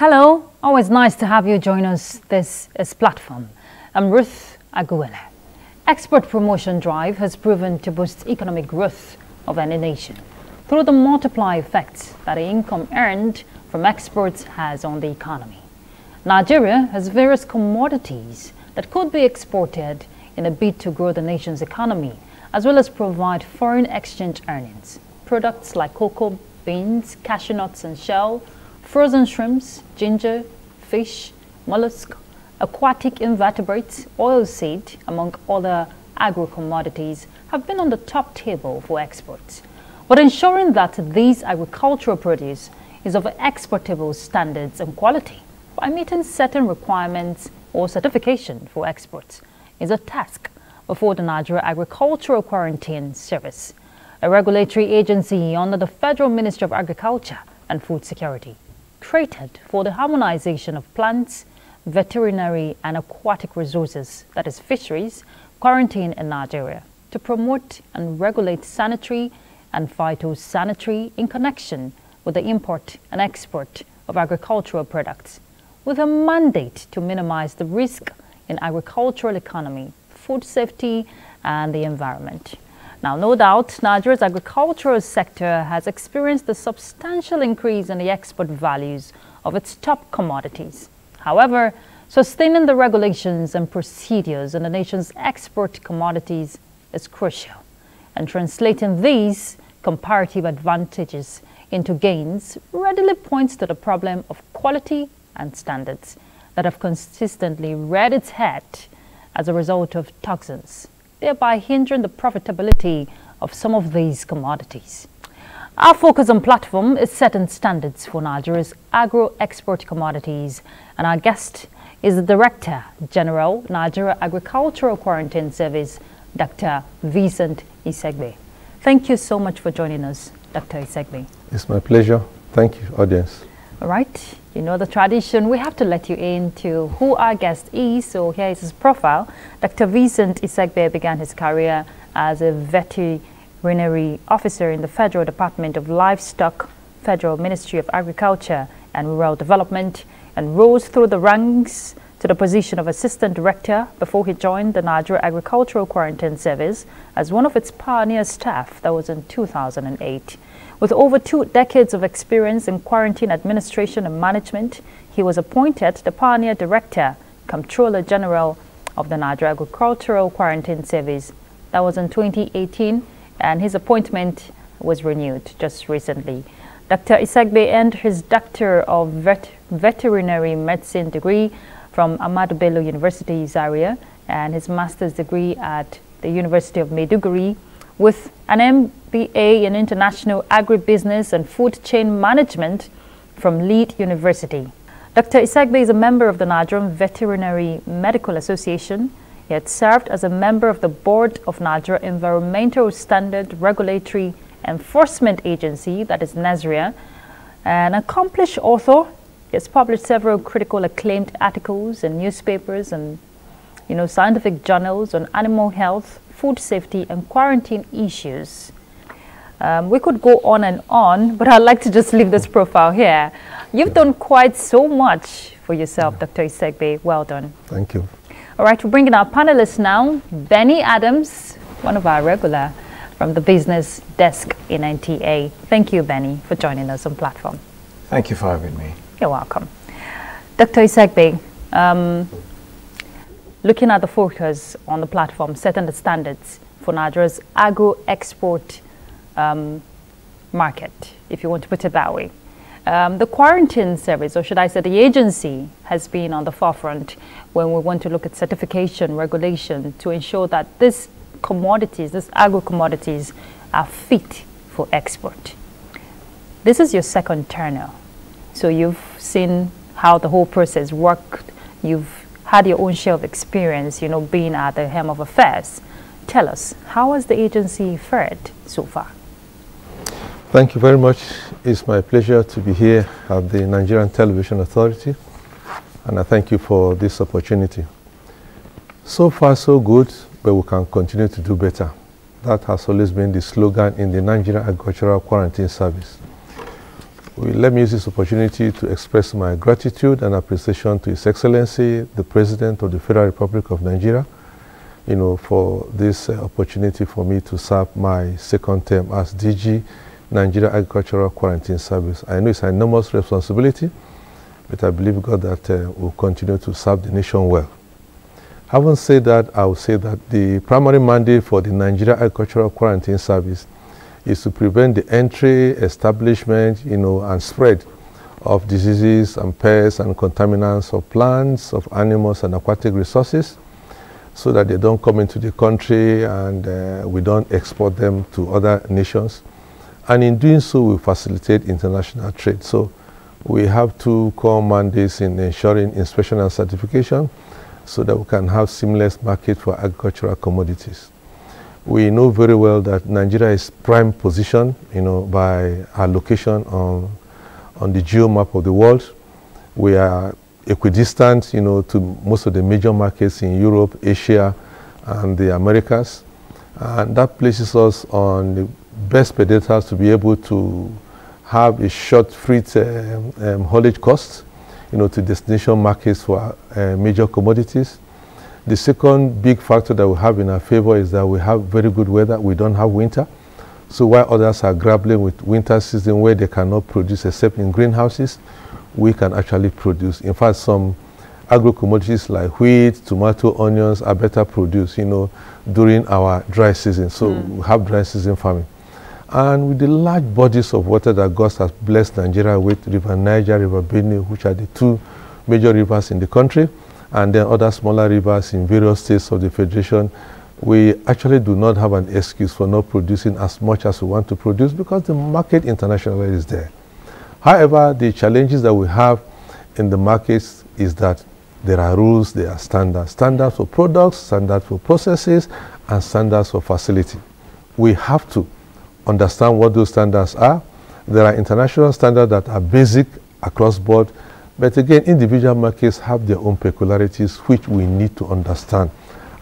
Hello, always nice to have you join us. This is Platform. I'm Ruth Aguele. Export promotion drive has proven to boost economic growth of any nation through the multiply effects that the income earned from exports has on the economy. Nigeria has various commodities that could be exported in a bid to grow the nation's economy, as well as provide foreign exchange earnings. Products like cocoa beans, cashew nuts and shell, frozen shrimps, ginger, fish, mollusk, aquatic invertebrates, oilseed, among other agro commodities, have been on the top table for exports. But ensuring that these agricultural produce is of exportable standards and quality by meeting certain requirements or certification for exports is a task before the Nigeria Agricultural Quarantine Service, a regulatory agency under the Federal Ministry of Agriculture and Food Security, created for the harmonization of plants, veterinary and aquatic resources, that is fisheries, quarantine in Nigeria, to promote and regulate sanitary and phytosanitary in connection with the import and export of agricultural products, with a mandate to minimize the risk in agricultural economy, food safety and the environment. Now, no doubt, Nigeria's agricultural sector has experienced a substantial increase in the export values of its top commodities. However, sustaining the regulations and procedures in the nation's export commodities is crucial, and translating these comparative advantages into gains readily points to the problem of quality and standards that have consistently reared its head as a result of toxins, thereby hindering the profitability of some of these commodities. Our focus on Platform is setting standards for Nigeria's agro-export commodities, and our guest is the Director General, Nigeria Agricultural Quarantine Service, Dr. Vincent Isegbe. Thank you so much for joining us, Dr. Isegbe. It's my pleasure. Thank you, audience. All right, you know the tradition. We have to let you into who our guest is. So here is his profile. Dr. Vincent Isegbe began his career as a veterinary officer in the Federal Department of Livestock, Federal Ministry of Agriculture and Rural Development, and rose through the ranks to the position of Assistant Director before he joined the Nigeria Agricultural Quarantine Service as one of its pioneer staff. That was in 2008. With over 2 decades of experience in quarantine administration and management, he was appointed the Pioneer Director, Comptroller General of the Nigeria Agricultural Quarantine Service. That was in 2018, and his appointment was renewed just recently. Dr. Isegbe earned his Doctor of Veterinary Medicine degree from Ahmadu Bello University, Zaria, and his Master's degree at the University of Maiduguri, with an MBA in International Agribusiness and Food Chain Management from Leeds University. Dr. Isegbe is a member of the Nigerian Veterinary Medical Association. He had served as a member of the Board of Nigeria Environmental Standard Regulatory Enforcement Agency, that is NISREA, an accomplished author. He has published several critical acclaimed articles in newspapers and scientific journals on animal health, food safety and quarantine issues. We could go on, but I'd like to just leave this profile here. You've done quite so much for yourself, Dr. Isegbe. Well done. Thank you. All right, we're bringing our panelists now. Benny Adams, one of our regular from the business desk in NTA. Thank you, Benny, for joining us on Platform. Thank you for having me. You're welcome. Dr. Isegbe, looking at the focus on the Platform, setting the standards for Nigeria's agro-export market, if you want to put it that way. The quarantine service, or should I say the agency, has been on the forefront when we want to look at certification, regulation, to ensure that these commodities, these agro-commodities, are fit for export. This is your second tenure, so you've seen how the whole process worked. You've had your own share of experience, being at the helm of affairs. Tell us, how has the agency fared so far? Thank you very much. It's my pleasure to be here at the Nigerian Television Authority, and I thank you for this opportunity. So far, so good, but we can continue to do better. That has always been the slogan in the Nigerian Agricultural Quarantine Service. Let me use this opportunity to express my gratitude and appreciation to His Excellency, the President of the Federal Republic of Nigeria, for this opportunity for me to serve my second term as DG, Nigeria Agricultural Quarantine Service. I know it's an enormous responsibility, but I believe God that we'll continue to serve the nation well. Having said that, I will say that the primary mandate for the Nigeria Agricultural Quarantine Service is to prevent the entry, establishment, and spread of diseases and pests and contaminants of plants, of animals and aquatic resources, so that they don't come into the country and we don't export them to other nations. And in doing so, we facilitate international trade. So we have two core mandates in ensuring inspection and certification, so that we can have seamless market for agricultural commodities. We know very well that Nigeria is prime position, by our location on the geo map of the world. We are equidistant, to most of the major markets in Europe, Asia, and the Americas. And that places us on the best pedestals to be able to have a short freight haulage cost, to destination markets for major commodities. The second big factor that we have in our favor is that we have very good weather. We don't have winter. So while others are grappling with winter season where they cannot produce except in greenhouses, we can actually produce. In fact, some agro commodities like wheat, tomato, onions are better produced, during our dry season. So we have dry season farming. And with the large bodies of water that God has blessed Nigeria with, River Niger, River Benue, which are the two major rivers in the country, and then other smaller rivers in various states of the Federation, we actually do not have an excuse for not producing as much as we want to produce because the market internationally is there. However, the challenges that we have in the markets is that there are rules, there are standards. Standards for products, standards for processes, and standards for facility. We have to understand what those standards are. There are international standards that are basic across board, but again, individual markets have their own peculiarities which we need to understand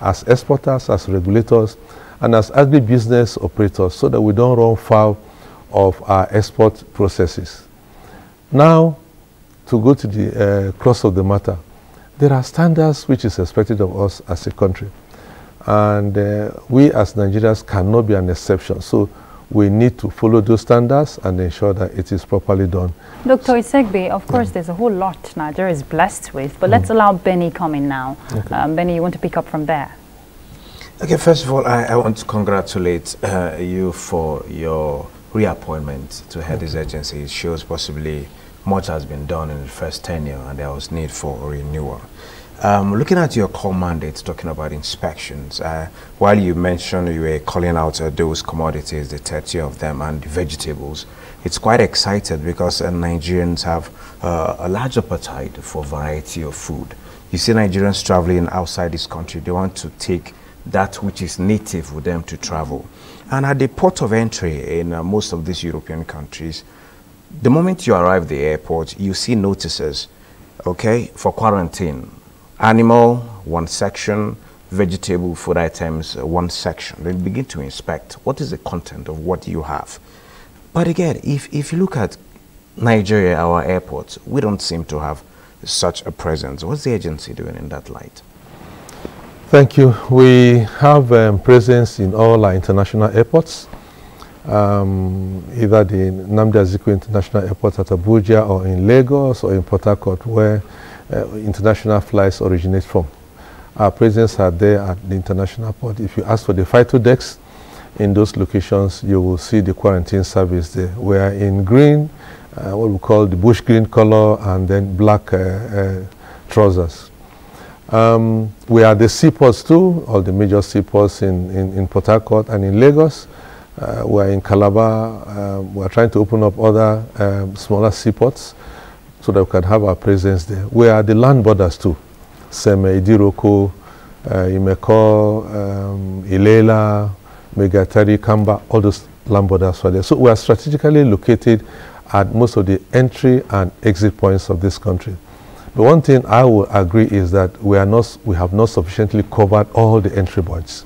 as exporters, as regulators, and as agribusiness operators so that we don't run foul of our export processes. Now, to go to the crux of the matter, there are standards which is expected of us as a country, and we as Nigerians cannot be an exception. So we need to follow those standards and ensure that it is properly done. Dr. Isegbe, of course, there's a whole lot Nigeria is blessed with, but let's allow Benny come in now. Okay. Benny, you want to pick up from there? Okay, first of all, I want to congratulate you for your reappointment to head this agency. It shows possibly much has been done in the first tenure and there was need for renewal. Looking at your core mandates, talking about inspections, while you mentioned you were calling out those commodities, the 30 of them, and the vegetables, it's quite excited because Nigerians have a large appetite for variety of food. You see Nigerians traveling outside this country, they want to take that which is native with them to travel. And at the port of entry in most of these European countries, the moment you arrive at the airport, you see notices, okay, for quarantine. Animal, one section, vegetable, food items, one section. Then begin to inspect what is the content of what you have. But again, if you look at Nigeria, our airports, we don't seem to have such a presence. What's the agency doing in that light? Thank you. We have presence in all our international airports, either the Nnamdi Azikiwe International Airport at Abuja or in Lagos or in Port Harcourt, where international flights originate from. Our presence are there at the international port. If you ask for the phyto decks in those locations, you will see the quarantine service there. We are in green, what we call the bush green color, and then black trousers. We are the seaports too, all the major seaports in Port Harcourt and in Lagos. We are in Calabar. We are trying to open up other smaller seaports so that we can have our presence there. We are the land borders too. Seme, Idiroko, Imeko, Ilela, Megatari, Kamba, all those land borders are there. So we are strategically located at most of the entry and exit points of this country. The one thing I will agree is that we have not sufficiently covered all the entry points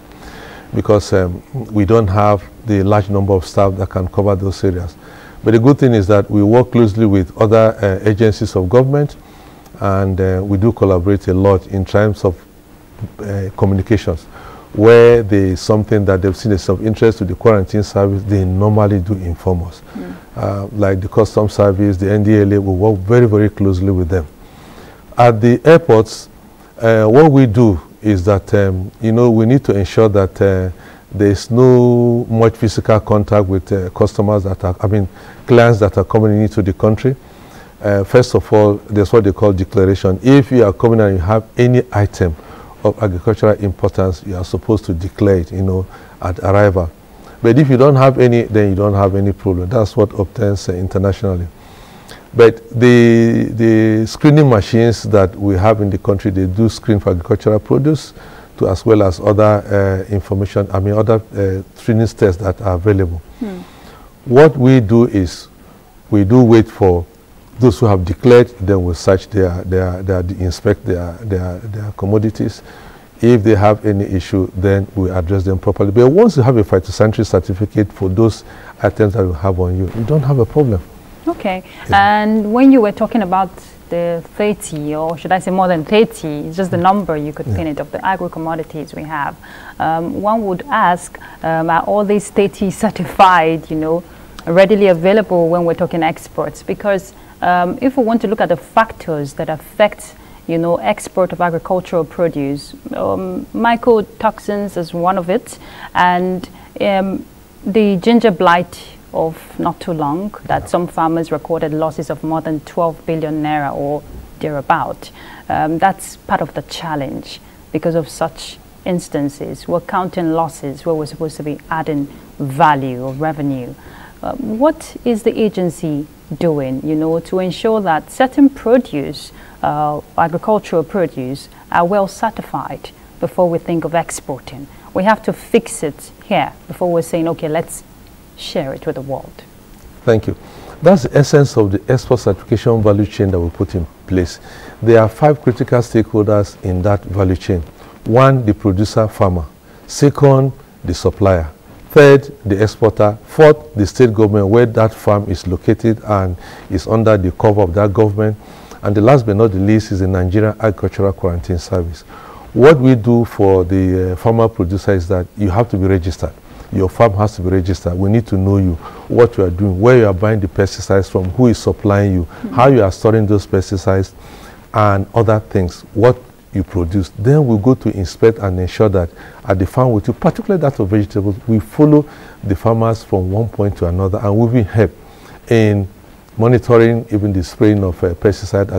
because we don't have the large number of staff that can cover those areas. But the good thing is that we work closely with other agencies of government, and we do collaborate a lot in terms of communications. Where there is something that they've seen as of interest to the quarantine service, they normally do inform us. Like the customs service, the NTA, we work very, very closely with them. At the airports, what we do is that, we need to ensure that there is no much physical contact with customers that are, clients that are coming into the country. First of all, there's what they call declaration. If you are coming and you have any item of agricultural importance, you are supposed to declare it, at arrival. But if you don't have any, then you don't have any problem. That's what obtains internationally. But the screening machines that we have in the country, they do screen for agricultural produce, as well as other information, other screening tests that are available. What we do is, we do wait for those who have declared, then we search inspect their commodities. If they have any issue, then we address them properly. But once you have a phytosanitary certificate for those items that you have on you, you don't have a problem. Okay. Yeah. And when you were talking about the 30, or should I say more than 30, it's just the number you could pin it, of the agro commodities we have, one would ask, are all these 30 certified, readily available when we're talking exports? Because if we want to look at the factors that affect, export of agricultural produce, mycotoxins is one of it, and the ginger blight of not too long, that some farmers recorded losses of more than 12 billion naira or thereabout. That's part of the challenge. Because of such instances, we're counting losses where we're supposed to be adding value or revenue. What is the agency doing, to ensure that certain produce, agricultural produce, are well certified before we think of exporting? We have to fix it here before we're saying, okay, let's share it with the world. Thank you. That's the essence of the export certification value chain that we put in place. There are 5 critical stakeholders in that value chain. 1, the producer farmer. 2nd, the supplier. 3rd, the exporter. 4th, the state government where that farm is located and is under the cover of that government. And the last but not the least is the Nigerian Agricultural Quarantine Service. What we do for the farmer producer is that you have to be registered. Your farm has to be registered. We need to know you, what you are doing, where you are buying the pesticides from, who is supplying you, how you are storing those pesticides, and other things, what you produce. Then we go to inspect and ensure that at the farm with you, particularly that of vegetables, we follow the farmers from one point to another, and we will help in monitoring even the spraying of pesticide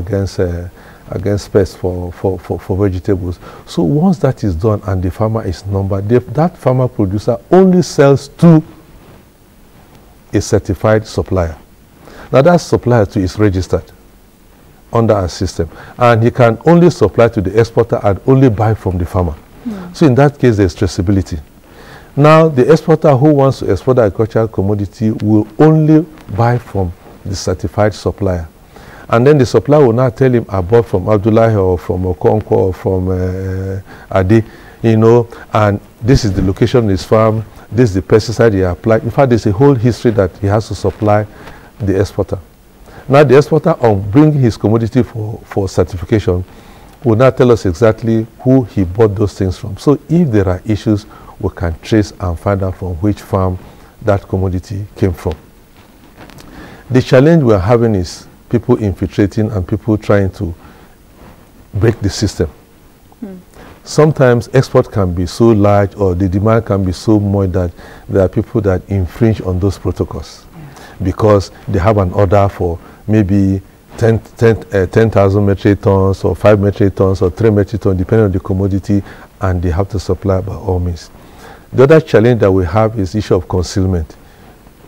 against pests for vegetables. So once that is done and the farmer is numbered, that farmer producer only sells to a certified supplier. Now that supplier too is registered under our system, and he can only supply to the exporter and only buy from the farmer. So in that case, there's traceability. Now the exporter who wants to export the agricultural commodity will only buy from the certified supplier. And then the supplier will now tell him, I bought from Abdullahi or from Okonkwo or from Ade, and this is the location of his farm, this is the pesticide he applied. In fact, there's a whole history that he has to supply the exporter. Now the exporter, on bringing his commodity for certification, will now tell us exactly who he bought those things from. So if there are issues, we can trace and find out from which farm that commodity came from. The challenge we are having is people infiltrating and people trying to break the system. Sometimes export can be so large or the demand can be so much that there are people that infringe on those protocols because they have an order for maybe 10,000 metric tons or 5 metric tons or 3 metric tons, depending on the commodity, and they have to supply by all means. The other challenge that we have is the issue of concealment.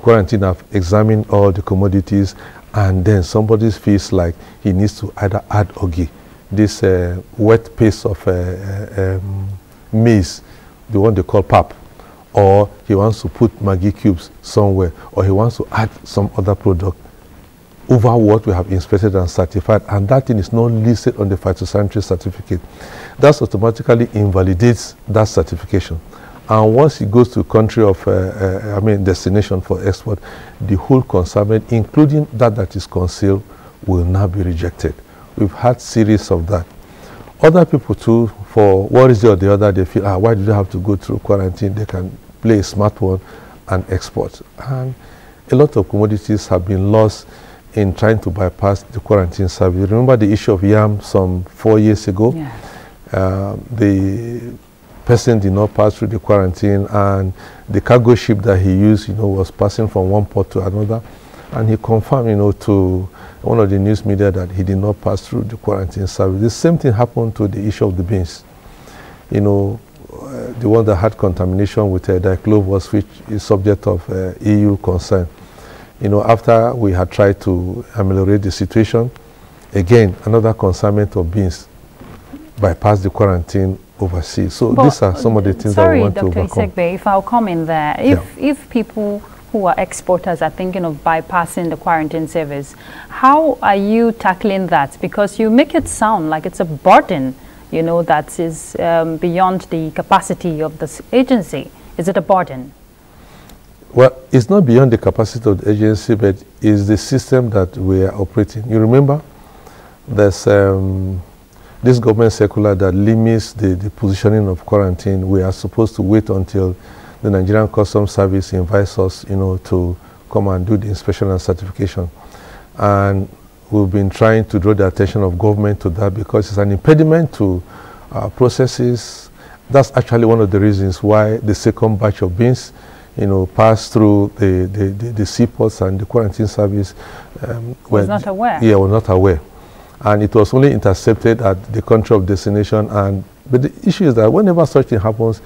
Quarantine have examined all the commodities, and then somebody feels like he needs to either add ogi, this wet paste of maize, the one they call pap, or he wants to put Maggi cubes somewhere, or he wants to add some other product over what we have inspected and certified, and that thing is not listed on the phytosanitary certificate. That automatically invalidates that certification. And once it goes to country of, destination for export, the whole consignment, including that is concealed, will now be rejected. We've had series of that. Other people too, for one reason or the other, they feel, why do they have to go through quarantine? They can play a smart one and export. And a lot of commodities have been lost in trying to bypass the quarantine service. Remember the issue of yam some 4 years ago? Yeah. The person did not pass through the quarantine, and the cargo ship that he used, was passing from one port to another. And he confirmed, to one of the news media that he did not pass through the quarantine service. The same thing happened to the issue of the beans. The one that had contamination with diclovos, which is subject of EU concern. After we had tried to ameliorate the situation, again, another consignment of beans bypassed the quarantine overseas. So these are some of the things that we want to overcome. Sorry, Dr. Isegbe, if I'll come in there. If people who are exporters are thinking of bypassing the quarantine service, how are you tackling that? Because you make it sound like it's a burden, that is beyond the capacity of this agency. Is it a burden? Well, it's not beyond the capacity of the agency, but it's the system that we are operating. You remember, there's this government circular that limits the positioning of quarantine. We are supposed to wait until the Nigerian Customs Service invites us, to come and do the inspection and certification. And we've been trying to draw the attention of government to that because it's an impediment to processes. That's actually one of the reasons why the second batch of beans, passed through the seaports and the quarantine service. Was not aware. Yeah, was not aware. And it was only intercepted at the country of destination. But the issue is that whenever such thing happens,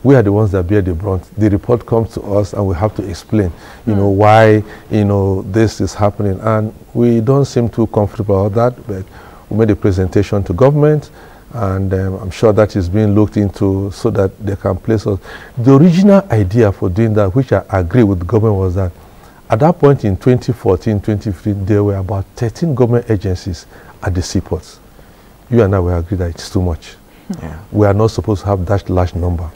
we are the ones that bear the brunt. The report comes to us and we have to explain, why, this is happening. And we don't seem too comfortable about that, but we made a presentation to government, and I'm sure that is being looked into so that they can place us. The original idea for doing that, which I agree with the government, was that at that point in 2014, 2015, there were about 13 government agencies at the seaports. You and I will agree that it's too much. Yeah. We are not supposed to have that large number.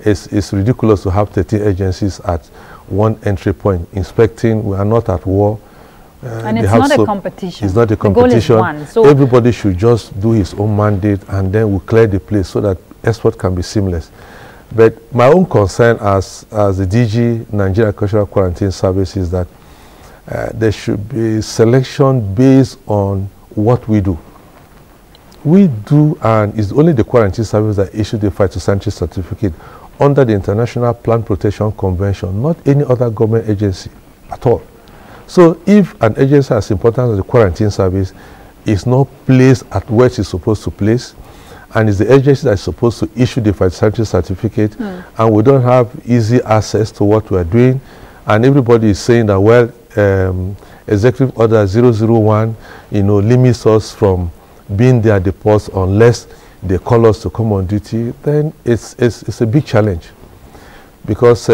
It's ridiculous to have 13 agencies at one entry point inspecting. We are not at war. And it's not a competition. It's not a competition. The goal is one. So everybody should just do his own mandate, and then we clear the place so that export can be seamless. But my own concern as the DG Nigeria Agricultural Quarantine Service is that there should be selection based on what we do. We do, and it's only the quarantine service that issued the phytosanitary certificate under the International Plant Protection Convention, not any other government agency at all. So if an agency as important as the quarantine service is not placed at where it's supposed to place, and it's the agency that is supposed to issue the phytosanitary certificate, and we don't have easy access to what we are doing, and everybody is saying that, well, Executive Order 001, limits us from being there at the ports unless they call us to come on duty, then it's a big challenge. Because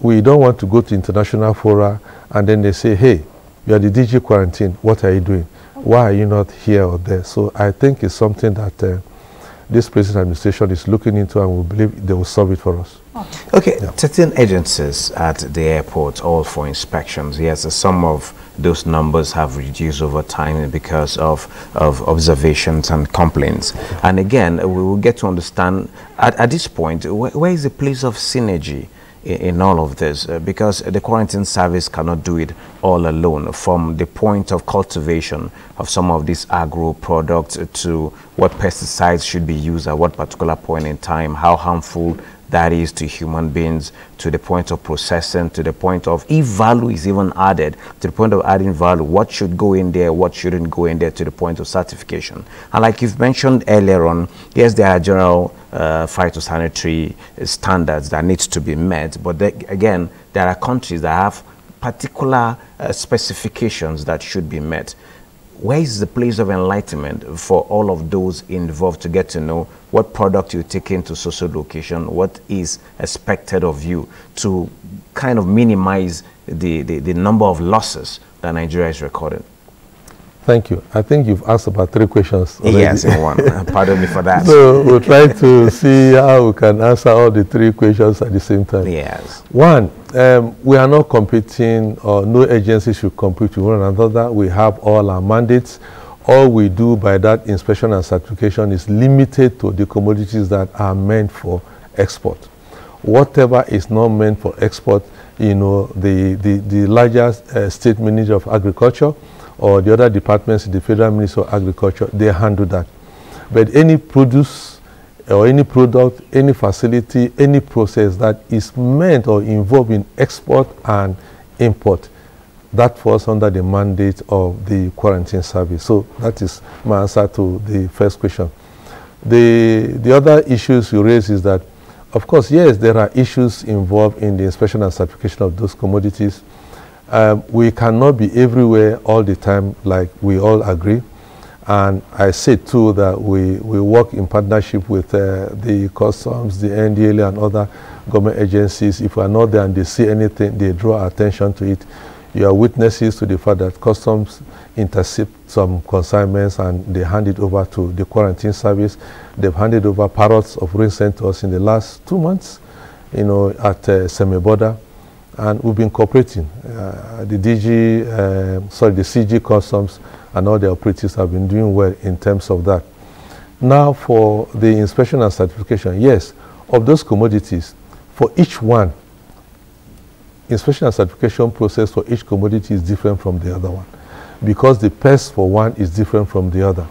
we don't want to go to international fora and then they say, hey, you are the DG quarantine, what are you doing? Why are you not here or there? So I think it's something that this present administration is looking into, and we believe they will solve it for us. Okay, yeah. 13 agencies at the airport, all for inspections. Yes, some of those numbers have reduced over time because of observations and complaints. And again, we will get to understand at this point, where is the place of synergy in all of this? Because the quarantine service cannot do it all alone, from the point of cultivation of some of these agro products to what pesticides should be used at what particular point in time, how harmful that is to human beings, to the point of processing, to the point of, if value is even added, to the point of adding value, what should go in there, what shouldn't go in there, to the point of certification. And like you've mentioned earlier on, yes, there are general phytosanitary standards that need to be met, but again, there are countries that have particular specifications that should be met. Where is the place of enlightenment for all of those involved to get to know what product you take into social location, what is expected of you, to kind of minimize the number of losses that Nigeria is recording? Thank you. I think you've asked about 3 questions already. Yes, in one. Pardon me for that. So we'll try to see how we can answer all the 3 questions at the same time. Yes. One, we are not competing, or no agency should compete with one another. We have all our mandates. All we do by that inspection and certification is limited to the commodities that are meant for export. Whatever is not meant for export, you know, the largest state ministry of agriculture or the other departments in the Federal Ministry of Agriculture, they handle that. But any produce or any product, any facility, any process that is meant or involved in export and import, that falls under the mandate of the quarantine service. So that is my answer to the first question. The other issues you raise is that, of course, yes, there are issues involved in the inspection and certification of those commodities. We cannot be everywhere all the time, like we all agree. And I say too that we work in partnership with the customs, the NTA and other government agencies. If we are not there and they see anything, they draw attention to it. You are witnesses to the fact that customs intercept some consignments and they hand it over to the quarantine service. They've handed over parrots of recent to us in the last 2 months, you know, at Semi-Border. And we've been cooperating. The CG Customs and all the operatives have been doing well in terms of that. Now for the inspection and certification, yes, of those commodities, for each one, inspection and certification process for each commodity is different from the other one, because the pest for one is different from the other.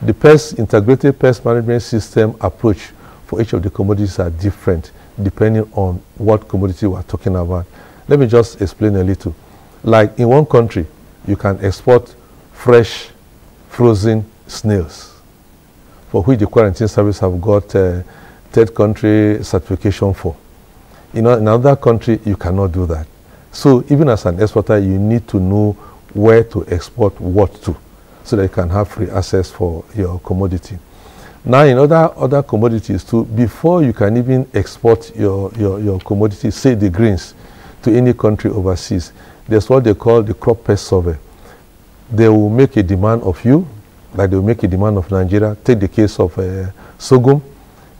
The integrated pest management system approach for each of the commodities are different depending on what commodity we're talking about. Let me just explain a little. Like in one country, you can export fresh, frozen snails, for which the quarantine service have got third country certification for. In another country, you cannot do that. So even as an exporter, you need to know where to export what to, so that you can have free access for your commodity. Now in other commodities too, before you can even export your commodity, say the grains, to any country overseas, there's what they call the crop pest survey. They will make a demand of you, like they will make a demand of Nigeria. Take the case of sorghum.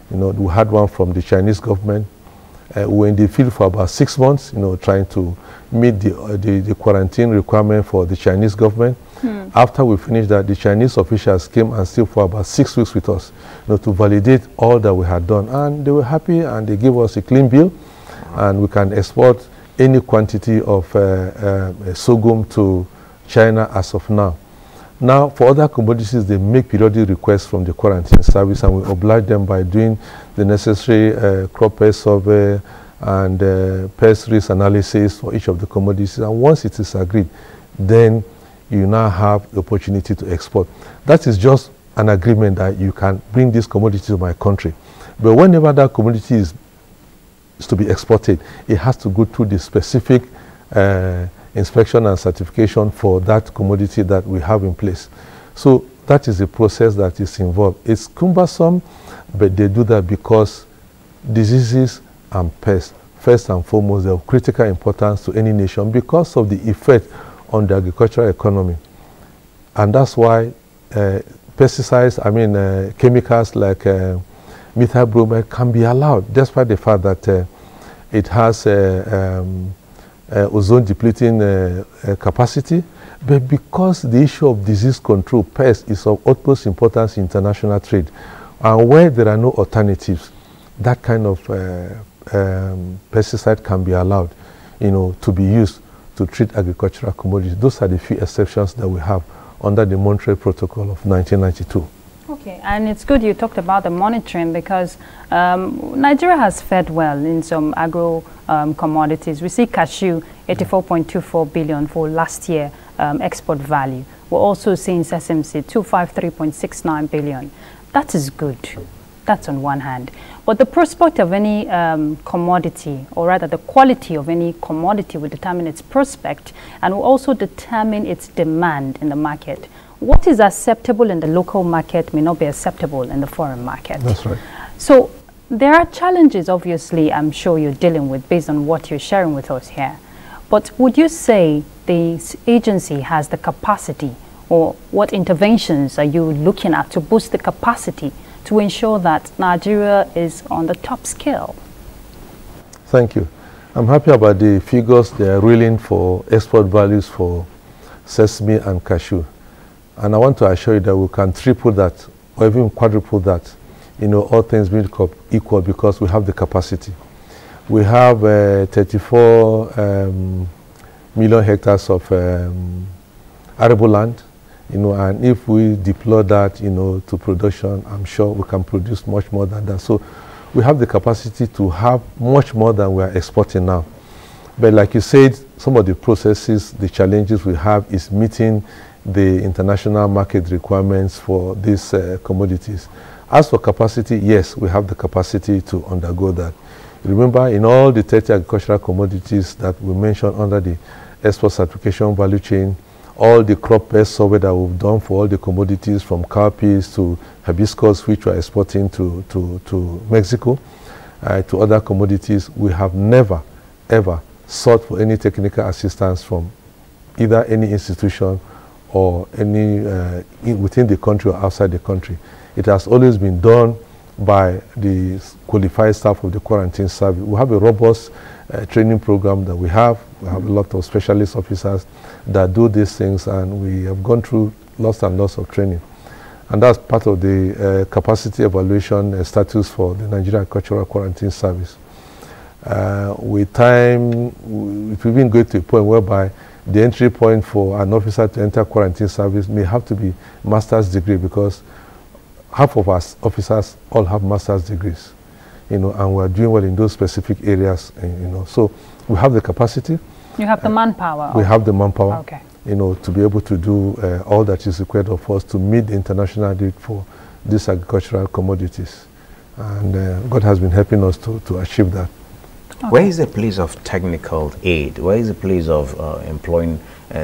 You know, we had one from the Chinese government. We were in the field for about 6 months, you know, trying to meet the quarantine requirement for the Chinese government. After we finished that, the Chinese officials came and stayed for about 6 weeks with us, you know, to validate all that we had done. And they were happy and they gave us a clean bill, and we can export any quantity of sorghum to China as of now. Now, for other commodities, they make periodic requests from the quarantine service, and we oblige them by doing the necessary crop pest survey and pest risk analysis for each of the commodities. And once it is agreed, then you now have the opportunity to export. That is just an agreement that you can bring this commodity to my country. But whenever that commodity is to be exported, it has to go through the specific inspection and certification for that commodity that we have in place. So that is the process that is involved. It's cumbersome, but they do that because diseases and pests, first and foremost, they're of critical importance to any nation because of the effect on the agricultural economy. And that's why pesticides, chemicals like methyl bromide can be allowed, despite the fact that it has ozone depleting capacity. But because the issue of disease control, pests, is of utmost importance in international trade, and where there are no alternatives, that kind of pesticide can be allowed, you know, to be used to treat agricultural commodities. Those are the few exceptions that we have under the Montreal Protocol of 1992. Okay, and it's good you talked about the monitoring, because Nigeria has fared well in some agro commodities. We see cashew, 84.24 billion for last year export value. We're also seeing sesame seed, 253.69 billion. That is good. That's on one hand. But the prospect of any commodity, or rather the quality of any commodity, will determine its prospect and will also determine its demand in the market. What is acceptable in the local market may not be acceptable in the foreign market. That's right. So there are challenges, obviously, I'm sure you're dealing with based on what you're sharing with us here. But would you say the agency has the capacity or what interventions are you looking at to boost the capacity to ensure that Nigeria is on the top scale? Thank you. I'm happy about the figures they are ruling for export values for sesame and cashew. And I want to assure you that we can triple that or even quadruple that, all things being equal, because we have the capacity. We have 34 million hectares of arable land, and if we deploy that, to production, I'm sure we can produce much more than that. So we have the capacity to have much more than we are exporting now. But like you said, some of the processes, the challenges we have is meeting the international market requirements for these commodities. As for capacity, yes, we have the capacity to undergo that. Remember, in all the 30 agricultural commodities that we mentioned under the export certification value chain, all the crop-based survey that we've done for all the commodities from cowpeas to hibiscus, which we're exporting to Mexico, to other commodities, we have never, ever sought for any technical assistance from either any institution or any within the country or outside the country. It has always been done by the qualified staff of the quarantine service. We have a robust training program that we have. We have a lot of specialist officers that do these things, and we have gone through lots and lots of training. And that's part of the capacity evaluation status for the Nigerian Agricultural Quarantine Service. With time, we've been going to a point whereby the entry point for an officer to enter quarantine service may have to be master's degree, because half of us officers all have master's degrees, and we're doing well in those specific areas, So we have the capacity. You have the manpower? We have the manpower, okay. To be able to do all that is required of us to meet the international need for these agricultural commodities. And God has been helping us to achieve that. Okay. Where is the place of technical aid? Where is the place of employing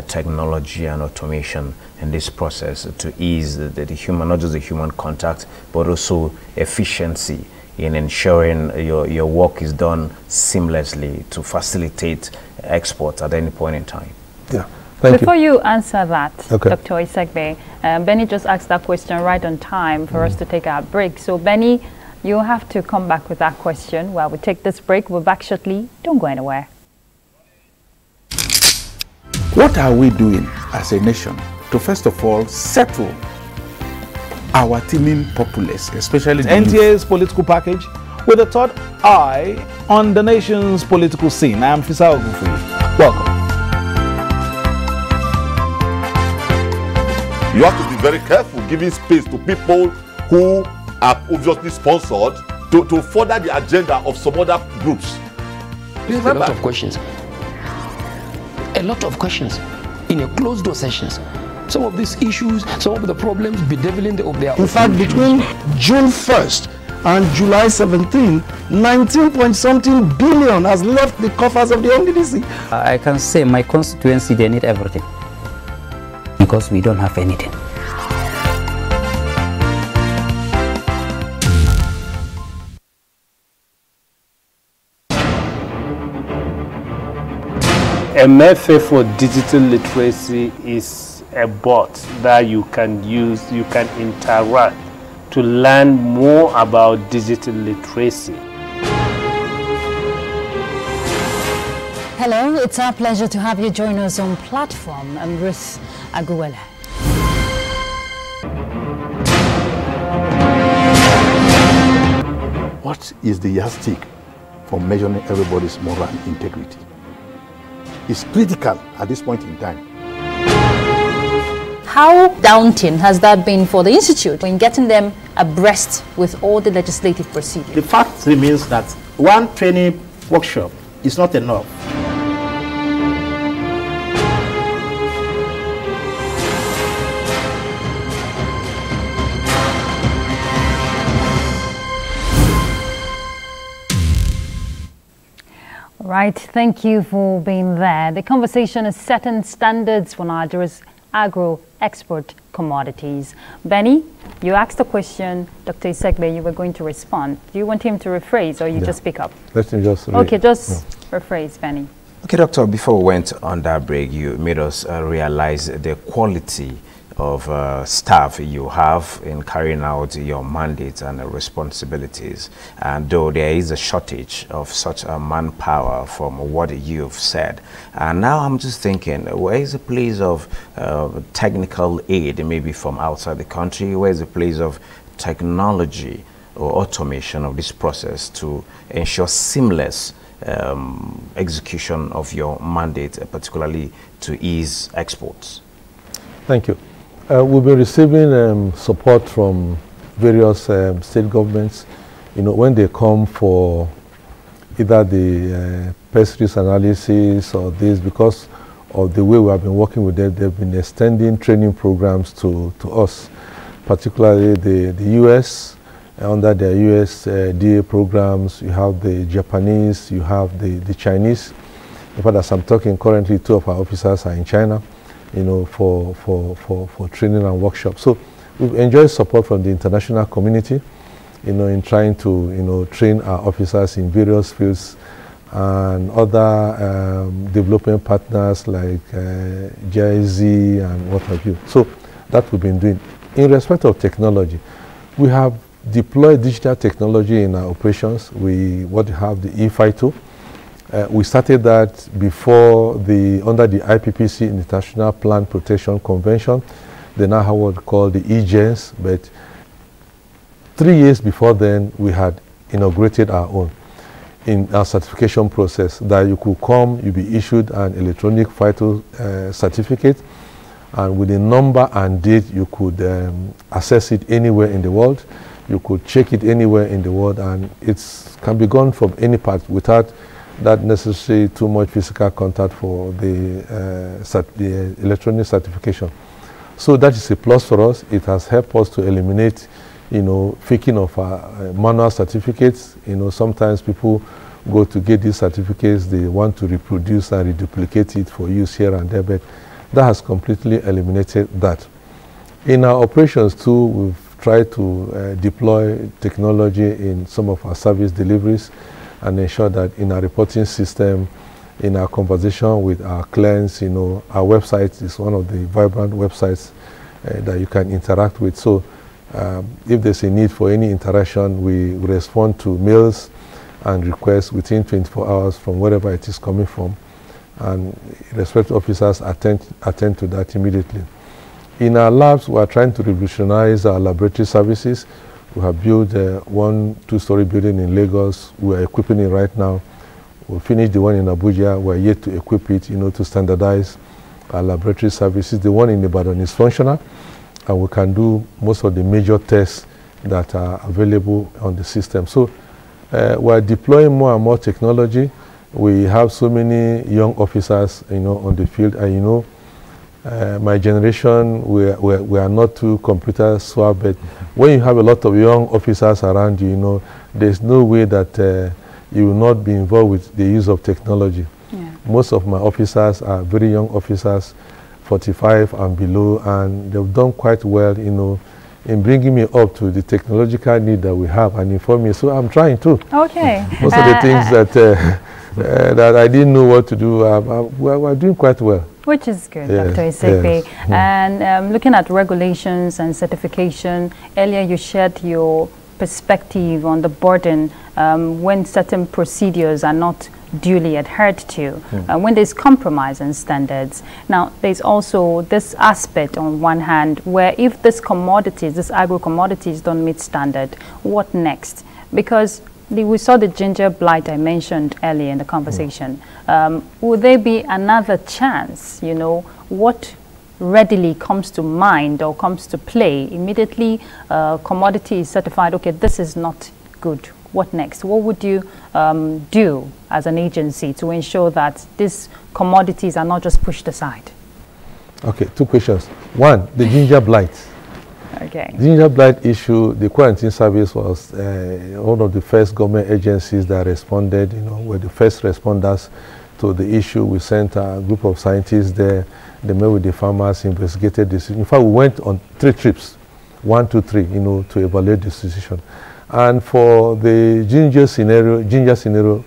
technology and automation in this process to ease the human, not just the human contact, but also efficiency in ensuring your work is done seamlessly to facilitate exports at any point in time? Yeah. Before you answer that, okay, Dr. Isegbe, Benny just asked that question right on time for us to take our break. So Benny, you'll have to come back with that question while we take this break. We're back shortly. Don't go anywhere. What are we doing as a nation to, first of all, settle our teeming populace, especially NTA's political package with a third eye on the nation's political scene? I am Fisa Ogunfuyi. Welcome. You have to be very careful giving space to people who are obviously sponsored to further the agenda of some other groups. There's a lot of questions. A lot of questions in a closed door sessions. Some of these issues, some of the problems bedeviling of their In fact, between June 1st and July 17, 19-point-something billion has left the coffers of the NDDC. I can say my constituency, they need everything because we don't have anything. A method for digital literacy is a bot that you can use, you can interact to learn more about digital literacy. Hello, it's our pleasure to have you join us on platform. I'm Ruth Aguwele. What is the yardstick for measuring everybody's moral integrity? It's critical at this point in time. How daunting has that been for the Institute in getting them abreast with all the legislative procedures? The fact remains that one training workshop is not enough. Right, thank you for being there. The conversation is setting standards for Nigeria's agro-export commodities. Benny, you asked a question, Dr. Isegbe, you were going to respond. Do you want him to rephrase or you just speak up? Let me just Okay, just rephrase, Benny. Okay, Doctor, before we went on that break, you made us realize the quality of staff you have in carrying out your mandates and responsibilities. And though there is a shortage of such manpower from what you've said, and now I'm just thinking, where is the place of technical aid, maybe from outside the country? Where is the place of technology or automation of this process to ensure seamless execution of your mandate, particularly to ease exports? Thank you. We've been receiving support from various state governments, when they come for either the pest risk analysis or this, because of the way we have been working with them, they've been extending training programs to us, particularly the US, under the USDA programs. You have the Japanese, you have the Chinese. In fact, as I'm talking currently, 2 of our officers are in China, for training and workshops. So we've enjoyed support from the international community, in trying to, train our officers in various fields, and other development partners like GIZ and what have you. So that we've been doing. In respect of technology, we have deployed digital technology in our operations. We have the eFITO. We started that before under the IPPC, International Plant Protection Convention. They now have what we call the eGens, but 3 years before then, we had inaugurated our own in our certification process, that you could come, you'll be issued an electronic phyto certificate, and with a number and date, you could access it anywhere in the world. You could check it anywhere in the world, and it can be gone from any part without that necessary too much physical contact for the electronic certification. So that is a plus for us. It has helped us to eliminate, faking of manual certificates. Sometimes people go to get these certificates, they want to reproduce and reduplicate it for use here and there, but that has completely eliminated that. In our operations too, we've tried to deploy technology in some of our service deliveries and ensure that in our reporting system, in our conversation with our clients, our website is one of the vibrant websites that you can interact with. So if there's a need for any interaction, we respond to mails and requests within 24 hours from wherever it is coming from, and respective officers attend to that immediately. In our labs, we are trying to revolutionize our laboratory services. We have built one 2-story building in Lagos. We are equipping it right now. We finished the one in Abuja. We are yet to equip it, to standardize our laboratory services. The one in Ibadan is functional, and we can do most of the major tests that are available on the system. So we are deploying more and more technology. We have so many young officers, on the field, and my generation, we are not too computer savvy, but when you have a lot of young officers around you, there's no way that you will not be involved with the use of technology. Yeah. Most of my officers are very young officers, 45 and below, and they've done quite well, in bringing me up to the technological need that we have and inform me. So I'm trying to. Okay. Most of the things that I didn't know what to do, we're doing quite well. Which is good, Dr. Isekpe. Yes. And looking at regulations and certification, earlier you shared your perspective on the burden when certain procedures are not duly adhered to, when there's compromise in standards. Now, there's also this aspect on one hand where if this agro commodities don't meet standard, what next? Because we saw the ginger blight I mentioned earlier in the conversation. Would there be another chance, what readily comes to mind or comes to play immediately? Commodity is certified, okay, this is not good. What next? What would you do as an agency to ensure that these commodities are not just pushed aside? Okay, 2 questions. One, the ginger blight. Okay. The ginger blight issue, the quarantine service was one of the first government agencies that responded, were the first responders to the issue. We sent a group of scientists there. They met with the farmers, investigated this. In fact, we went on 3 trips, 1, 2, 3, to evaluate the situation. And for the ginger scenario,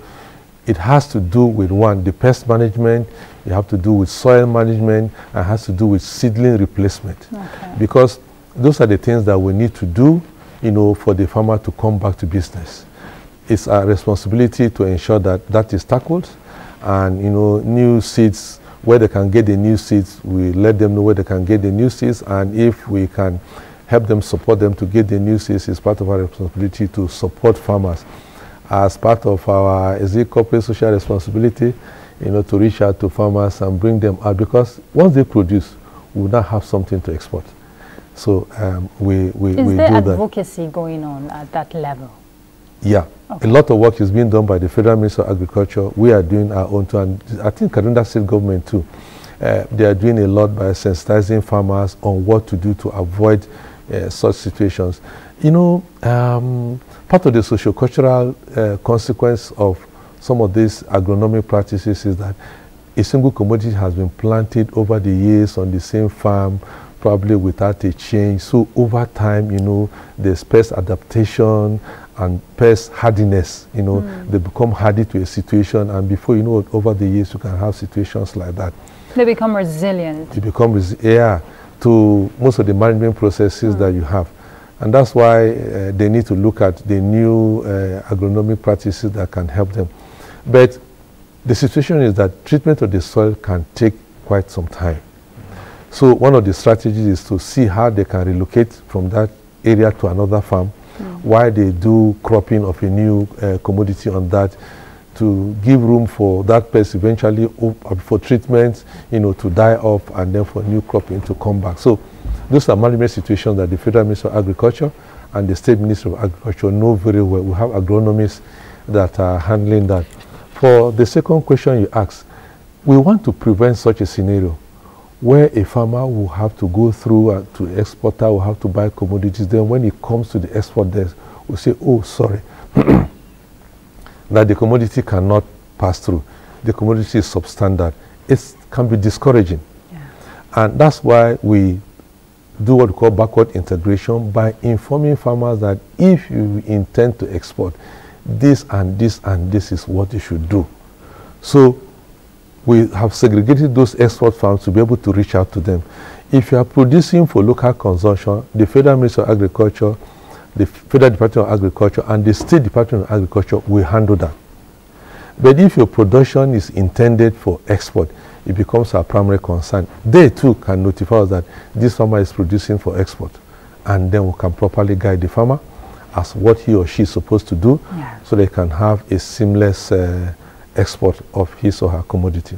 It has to do with, one, the pest management, you have to do with soil management, and has to do with seedling replacement. Okay. Because those are the things that we need to do, you know, for the farmer to come back to business. It's our responsibility to ensure that that is tackled, and, you know, new seeds, where they can get the new seeds, we let them know where they can get the new seeds, and if we can help them, support them to get the new seeds, it's part of our responsibility to support farmers. As part of our corporate social responsibility, you know, to reach out to farmers and bring them out, because once they produce, we will not have something to export. So we do that. Is there advocacy going on at that level? Yeah. Okay. A lot of work is being done by the Federal Ministry of Agriculture. We are doing our own too, and I think Kaduna State government too. They are doing a lot by sensitizing farmers on what to do to avoid such situations. You know, part of the socio-cultural consequence of some of these agronomic practices is that a single commodity has been planted over the years on the same farm, probably without a change. So over time, you know, there's pest adaptation and pest hardiness. You know, they become hardy to a situation, and before you know it, over the years, you can have situations like that. They become resilient. They become to most of the management processes that you have. And that's why they need to look at the new agronomic practices that can help them. But the situation is that treatment of the soil can take quite some time. So one of the strategies is to see how they can relocate from that area to another farm while they do cropping of a new commodity on that, to give room for that pest eventually for treatment, you know, to die off, and then for new cropping to come back. So those are management situations that the Federal Ministry of Agriculture and the State Ministry of Agriculture know very well. We have agronomists that are handling that. For the second question you asked, we want to prevent such a scenario where a farmer will have to go through to the exporter, will have to buy commodities. Then when it comes to the export desk, we'll say, oh, sorry, that the commodity cannot pass through. The commodity is substandard. It can be discouraging. Yeah. And that's why we do what we call backward integration, by informing farmers that if you intend to export, this and this and this is what you should do. So we have segregated those export farms to be able to reach out to them. If you are producing for local consumption, the Federal Ministry of Agriculture, the Federal Department of Agriculture, and the State Department of Agriculture will handle that. But if your production is intended for export, it becomes our primary concern. They too can notify us that this farmer is producing for export, and then we can properly guide the farmer as what he or she is supposed to do, so they can have a seamless export of his or her commodity.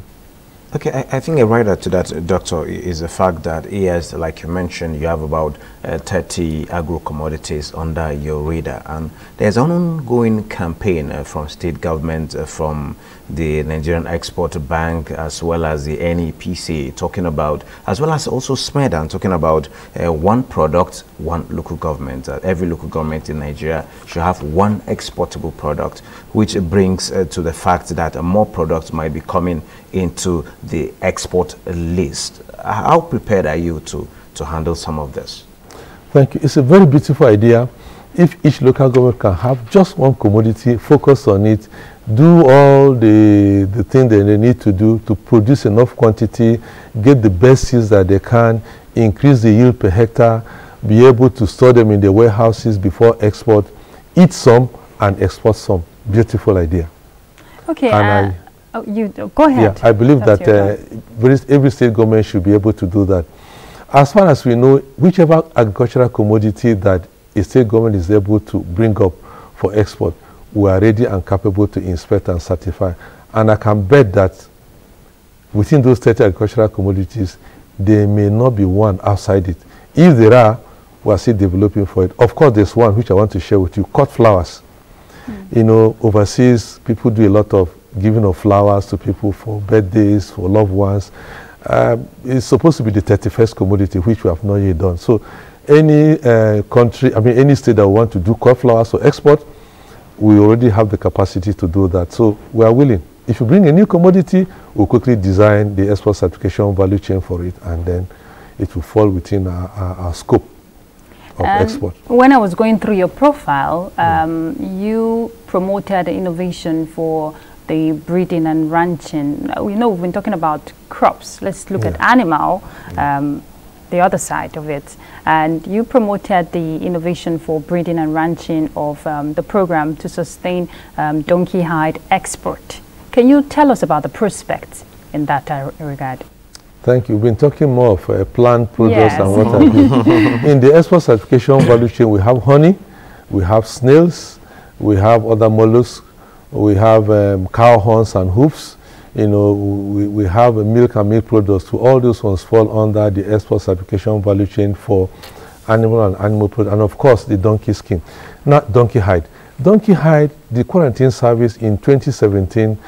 Okay, I think a rider to that, Doctor, is the fact that yes, like you mentioned, you have about 30 agro commodities under your radar, and there's an ongoing campaign from state government, from the Nigerian Export Bank, as well as the NEPC, talking about, as well as also SMEDAN, talking about one product, one local government. Every local government in Nigeria should have one exportable product, which brings to the fact that more products might be coming into the export list. How prepared are you to handle some of this? Thank you. It's a very beautiful idea. If each local government can have just one commodity, focus on it, do all the things that they need to do to produce enough quantity, get the best seeds that they can, increase the yield per hectare, be able to store them in the warehouses before export, eat some and export some. Beautiful idea. Okay, you go ahead. Yeah, I believe that every state government should be able to do that. As far as we know, whichever agricultural commodity that a state government is able to bring up for export, we are ready and capable to inspect and certify. And I can bet that within those 30 agricultural commodities, there may not be one outside it. If there are, we are still developing for it. Of course, there's one which I want to share with you, cut flowers. You know, overseas, people do a lot of giving of flowers to people for birthdays, for loved ones. It's supposed to be the 31st commodity, which we have not yet done. So any country, any state that want to do cut flowers for export, we already have the capacity to do that. So we are willing. If you bring a new commodity, we'll quickly design the export certification value chain for it, and then it will fall within our scope of export. When I was going through your profile, you promoted innovation for the breeding and ranching. We know we've been talking about crops. Let's look at animal, the other side of it. And you promoted the innovation for breeding and ranching of the program to sustain donkey hide export. Can you tell us about the prospects in that regard? Thank you. We've been talking more of plant products and what have you. In the export certification value chain, we have honey, we have snails, we have other mollusks, we have cow horns and hoofs. You know, we have milk and milk products. So all those ones fall under the export certification value chain for animal and animal products, and of course the donkey skin, not donkey hide. Donkey hide, the quarantine service in 2017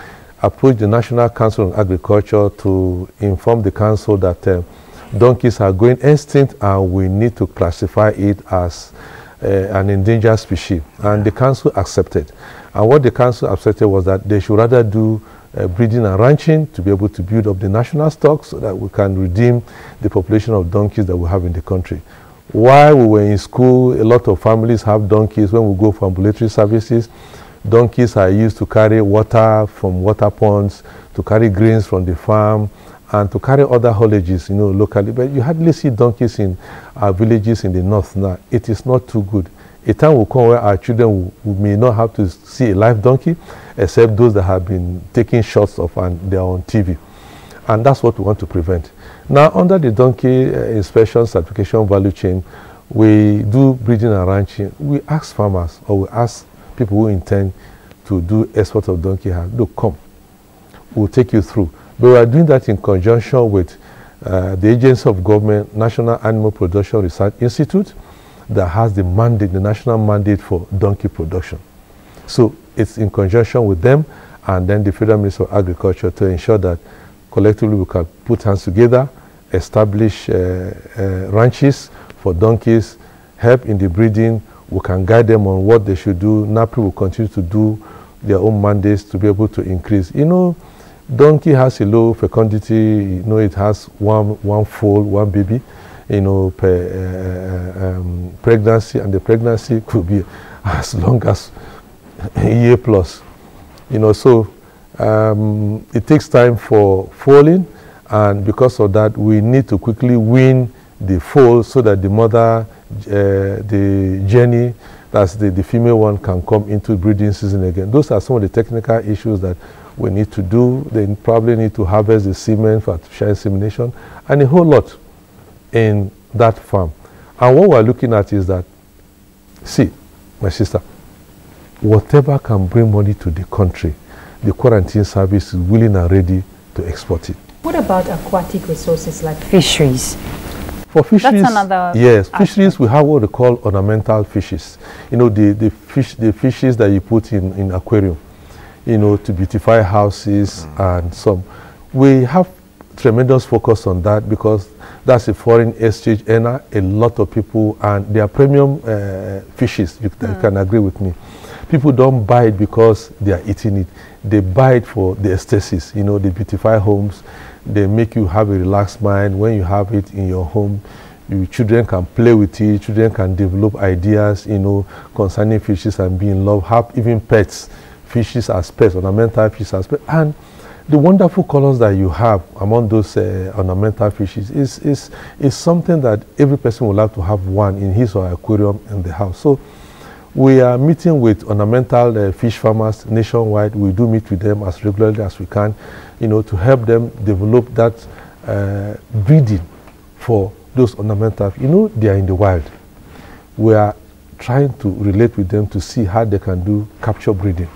approached the National Council on Agriculture to inform the council that donkeys are going extinct and we need to classify it as an endangered species. And the council accepted. And what the council accepted was that they should rather do breeding and ranching to be able to build up the national stock so that we can redeem the population of donkeys that we have in the country. While we were in school, a lot of families have donkeys. When we go for ambulatory services, donkeys are used to carry water from water ponds, to carry grains from the farm, and to carry other haulages, you know, locally. But you hardly see donkeys in our villages in the north now. It is not too good. A time will come where our children will may not have to see a live donkey, except those that have been taking shots of and they are on TV. And that's what we want to prevent. Now, under the donkey inspection certification value chain, we do breeding and ranching. We ask farmers, or we ask people who intend to do export of donkey hide, look, come, we'll take you through. But we are doing that in conjunction with the agency of government, National Animal Production Research Institute, that has the mandate, the national mandate for donkey production. So it's in conjunction with them and then the Federal Ministry of Agriculture to ensure that collectively we can put hands together, establish ranches for donkeys, help in the breeding. We can guide them on what they should do. NAPRI will continue to do their own mandates to be able to increase. You know, donkey has a low fecundity. You know, it has one foal, one baby, you know, per pregnancy, and the pregnancy could be as long as a year plus. You know, so it takes time for foaling, and because of that, we need to quickly wean the foal so that the mother, the Jenny, that's the female one, can come into breeding season again. Those are some of the technical issues that we need to do. They probably need to harvest the semen for artificial insemination and a whole lot in that farm. And what we're looking at is that, see, my sister, whatever can bring money to the country, the quarantine service is willing and ready to export it. What about aquatic resources like fisheries? For fisheries, that's another yes, fisheries, we have what we call ornamental fishes. You know, the fishes that you put in aquarium, you know, to beautify houses and some. We have tremendous focus on that because that's a foreign exchange earner. A lot of people, and they are premium fishes, you can agree with me. People don't buy it because they are eating it. They buy it for the aesthetics. You know, they beautify homes. They make you have a relaxed mind. When you have it in your home, children can play with it. Children can develop ideas, you know, concerning fishes and being in love. Have even pets, fishes as pets, ornamental fishes as pets. And the wonderful colors that you have among those ornamental fishes is something that every person will have to have one in his or her aquarium in the house. So we are meeting with ornamental fish farmers nationwide. We do meet with them as regularly as we can, you know, to help them develop that breeding for those ornamental. You know, they are in the wild. We are trying to relate with them to see how they can do capture breeding.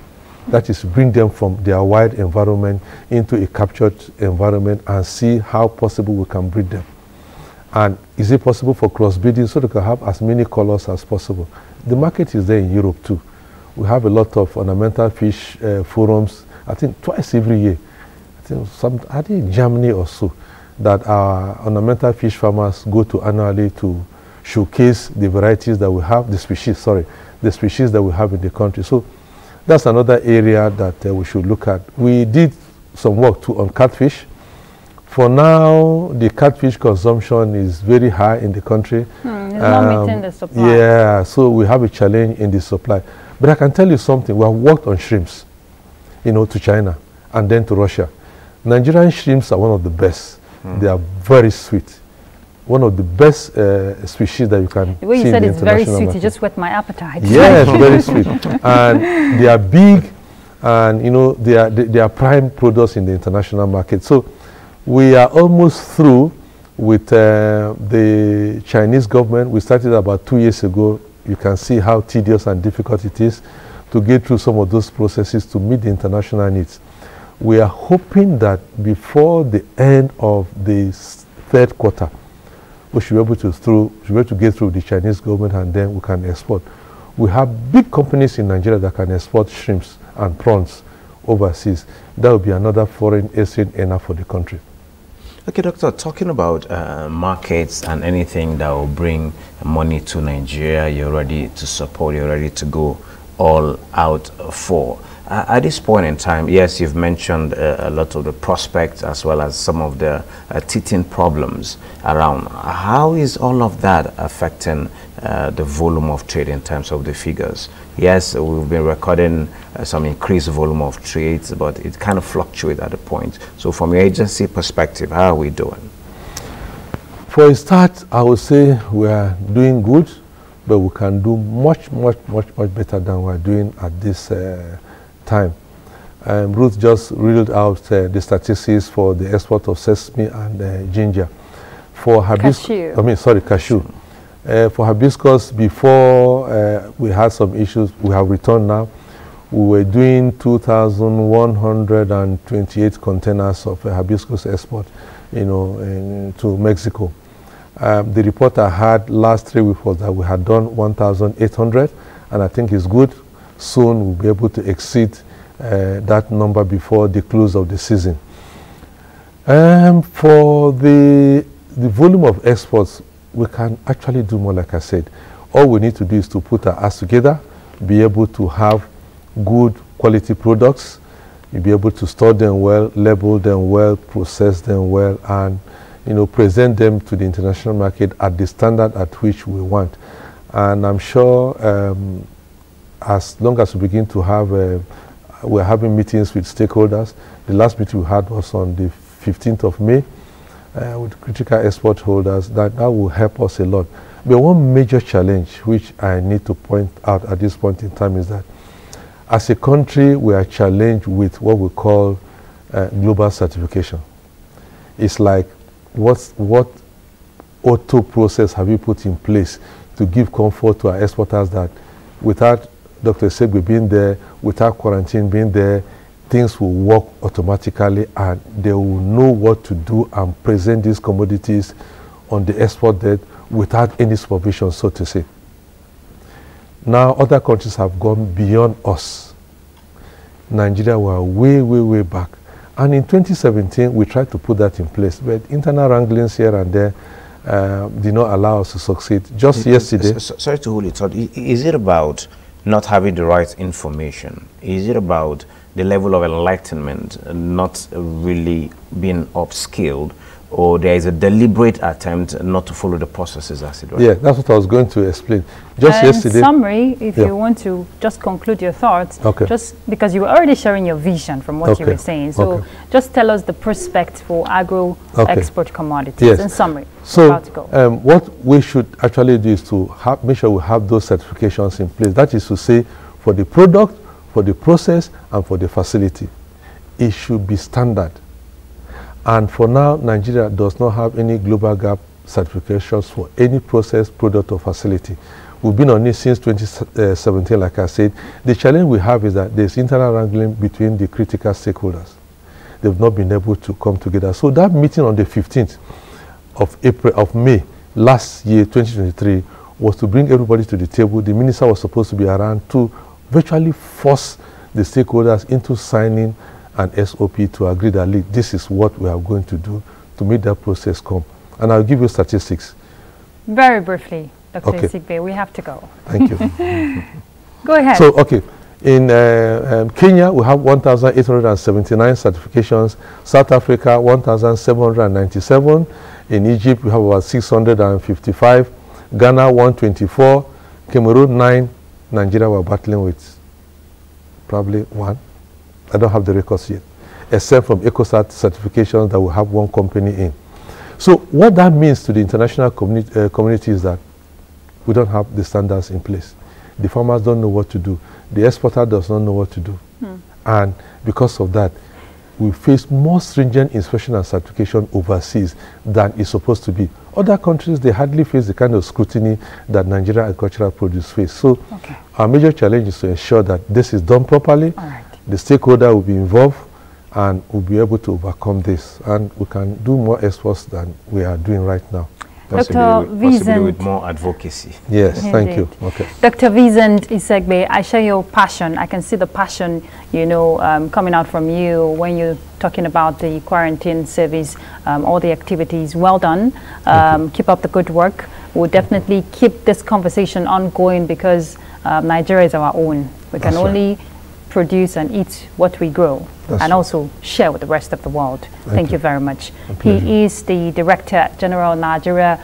That is, bring them from their wild environment into a captured environment and see how possible we can breed them. And is it possible for crossbreeding so they can have as many colors as possible? The market is there in Europe too. We have a lot of ornamental fish forums, I think twice every year. I think in Germany or so, that our ornamental fish farmers go to annually to showcase the varieties that we have, the species that we have in the country. So that's another area that we should look at. We did some work too on catfish. For now, the catfish consumption is very high in the country. It's not meeting the supply. Yeah, so we have a challenge in the supply. But I can tell you something, we have worked on shrimps. to China and then to Russia. Nigerian shrimps are one of the best. They are very sweet. One of the best species that you can the way see you said in the it's very sweet, market. you just whet my appetite. Yes, very sweet. And they are big, and they are prime products in the international market. So we are almost through with the Chinese government. We started about 2 years ago. You can see how tedious and difficult it is to get through some of those processes to meet the international needs. We are hoping that before the end of the third quarter, we should be able to get through the Chinese government, and then we can export. We have big companies in Nigeria that can export shrimps and prawns overseas. That will be another foreign exchange earner for the country. Okay, Doctor, talking about markets and anything that will bring money to Nigeria, you're ready to support, you're ready to go all out for. At this point in time, yes, you've mentioned a lot of the prospects as well as some of the teething problems around. How is all of that affecting the volume of trade in terms of the figures? Yes, we've been recording some increased volume of trades, but it kind of fluctuates at a point. So from your agency perspective, how are we doing? For a start, I would say we are doing good, but we can do much better than we are doing at this time. Ruth just reeled out the statistics for the export of sesame and ginger. For cashew. For hibiscus, before we had some issues, we have returned now. We were doing 2,128 containers of hibiscus export, to Mexico. The report I had last 3 weeks was that we had done 1,800, and I think it's good. Soon we'll be able to exceed that number before the close of the season. For the volume of exports, we can actually do more, like I said. All we need to do is to put our acts together, be able to have good quality products, be able to store them well, label them well, process them well, and present them to the international market at the standard at which we want. And I'm sure as long as we begin to have, we're having meetings with stakeholders. The last meeting we had was on the 15th of May with critical export holders. That will help us a lot. But one major challenge which I need to point out at this point in time is that as a country, we are challenged with what we call global certification. It's like what auto process have you put in place to give comfort to our exporters that without Dr. Segbe being there, without quarantine being there, things will work automatically and they will know what to do and present these commodities on the export debt without any supervision, so to say. Now, other countries have gone beyond us. Nigeria were way back. And in 2017, we tried to put that in place, but internal wranglings here and there did not allow us to succeed. Just yesterday... Sorry to hold it, Todd. Is it about not having the right information? Is it about the level of enlightenment not really being upskilled, or there is a deliberate attempt not to follow the processes as it were? Yeah, that's what I was going to explain. Just yesterday... In summary, if you want to just conclude your thoughts, just because you were already sharing your vision from what you were saying, so just tell us the prospect for agro export commodities in summary. So what we should actually do is to make sure we have those certifications in place. That is to say, for the product, for the process, and for the facility. It should be standard. And for now, Nigeria does not have any global gap certifications for any process, product, or facility. We've been on it since 2017, like I said. The challenge we have is that there's internal wrangling between the critical stakeholders. They've not been able to come together. So that meeting on the 15th of May last year, 2023, was to bring everybody to the table. The minister was supposed to be around to virtually force the stakeholders into signing an SOP to agree that this is what we are going to do to make that process come. And I'll give you statistics. Very briefly, Dr. Sigbe, we have to go. Thank you. Go ahead. So, in Kenya, we have 1,879 certifications. South Africa, 1,797. In Egypt, we have about 655. Ghana, 124. Cameroon, 9. Nigeria, we're battling with probably 1. I don't have the records yet, except from ECOSAT certifications that will have one company in. So what that means to the international community is that we don't have the standards in place. The farmers don't know what to do. The exporter does not know what to do. And because of that, we face more stringent inspection and certification overseas than is supposed to be. Other countries, they hardly face the kind of scrutiny that Nigerian agricultural produce face. So our major challenge is to ensure that this is done properly. The stakeholder will be involved and we'll be able to overcome this. And we can do more exports than we are doing right now. Possibly with more advocacy. Yes, thank you. Okay. Dr. Vincent Isegbe, I share your passion. I can see the passion, you know, coming out from you when you're talking about the quarantine service, all the activities. Well done. Keep up the good work. We'll definitely keep this conversation ongoing because Nigeria is our own. We can only produce and eat what we grow and also share with the rest of the world. Thank you very much. He is the Director General Nigeria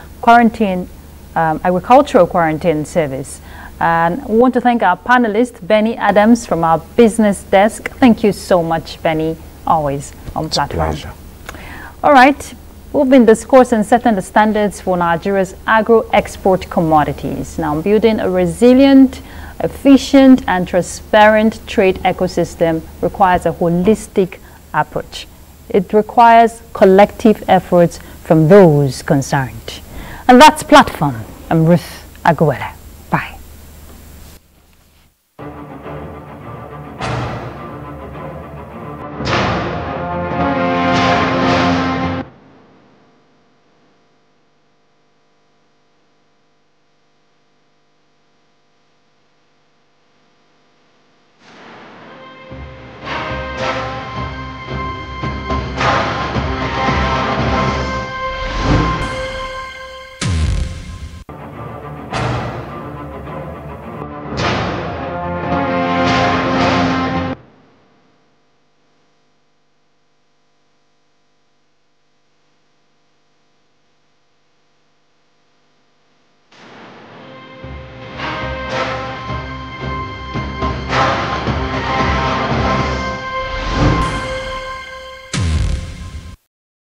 Agricultural Quarantine Service. And we want to thank our panelist, Benny Adams from our business desk. Thank you so much, Benny, always on platform. Pleasure. All right, we've been discussing setting the standards for Nigeria's agro-export commodities. Now, building a resilient, efficient and transparent trade ecosystem requires a holistic approach. It requires collective efforts from those concerned. And that's Platform. I'm Ruth Aguilera.